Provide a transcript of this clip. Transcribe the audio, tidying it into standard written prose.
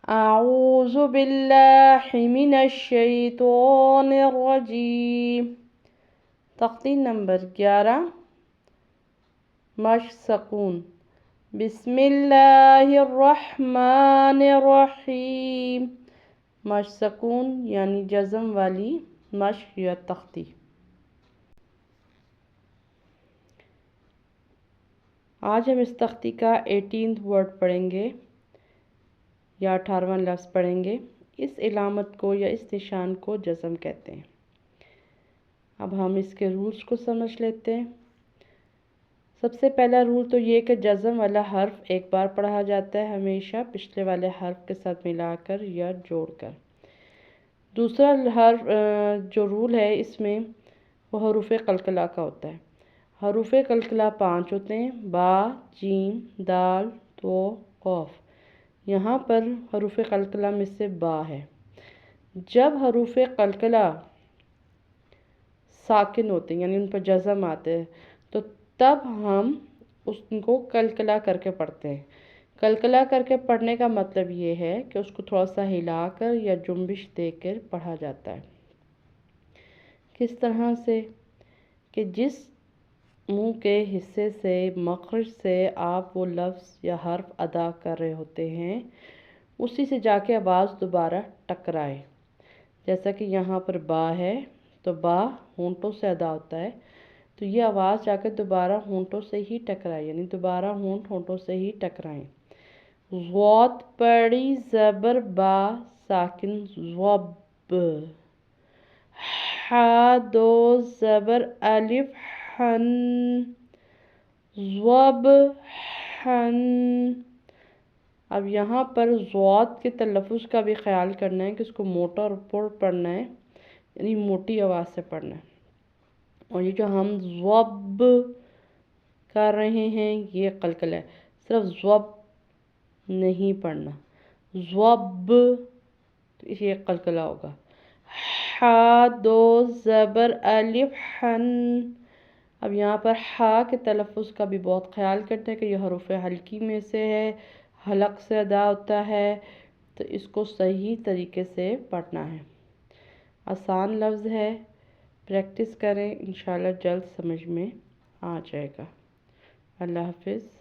اعوذ باللہ من الشیطان الرجیم۔ تختی نمبر 11 مشق سکون۔ بسم اللہ الرحمن الرحیم۔ مشق سکون یعنی جزم والی مشق یا تختی۔ آج ہم اس تختی کا 18th ورڈ پڑھیں گے یا 18واں لفظ پڑھیں گے۔ اس علامت کو یا اس نشان کو جزم کہتے ہیں۔ اب ہم اس کے رولز کو سمجھ لیتے ہیں۔ سب سے پہلا رول تو یہ کہ جزم والا حرف ایک بار پڑھا جاتا ہے، ہمیشہ پچھلے والے حرف کے ساتھ ملا کر یا جوڑ کر۔ دوسرا حرف جو رول ہے اس میں وہ حروف قلقلہ کا ہوتا ہے۔ حروف قلقلہ 5 ہوتے ہیں: با، جیم، دال، تو، قاف۔ یہاں پر حروف قلقلہ میں سے با ہے۔ جب حروف قلقلہ ساکن ہوتے ہیں یعنی ان پر جزم آتے ہیں تو تب ہم ان کو قلقلہ کر کے پڑھتے ہیں۔ قلقلہ کر کے پڑھنے کا مطلب یہ ہے کہ اس کو تھوڑا سا ہلا کر یا جنبش دے کر پڑھا جاتا ہے۔ کس طرح سے کہ جس منہ کے حصے سے مخرج سے آپ وہ لفظ یا حرف ادا کر رہے ہوتے ہیں اسی سے جا کے آواز دوبارہ ٹکرائے۔ جیسا کہ یہاں پر با ہے تو با ہونٹوں سے ادا ہوتا ہے تو یہ آواز جا کے دوبارہ ہونٹوں سے ہی ٹکرائے، یعنی دوبارہ ہونٹوں سے ہی ٹکرائیں۔ ضاد بڑی زبر با ساکن ضب۔ ح دو زبر الف حن ضب حن۔ اب یہاں پر ضاد کے تلفظ کا بھی خیال کرنا ہے کہ اس کو موٹا اور پر پڑھنا ہے، یعنی موٹی آواز سے پڑھنا ہے۔ اور یہ جو ہم ضب کر رہے ہیں یہ قلقلہ ہے، صرف ضب نہیں پڑھنا، ضب تو یہ قلقلہ ہوگا۔ ح دو زبر الف حن۔ اب یہاں پر ح کے تلفظ کا بھی بہت خیال کرتے ہیں کہ یہ حروف حلقی میں سے ہے، حلق سے ادا ہوتا ہے تو اس کو صحیح طریقے سے پڑھنا ہے۔ آسان لفظ ہے، پریکٹس کریں، انشاءاللہ جلد سمجھ میں آ جائے گا۔ اللہ حافظ۔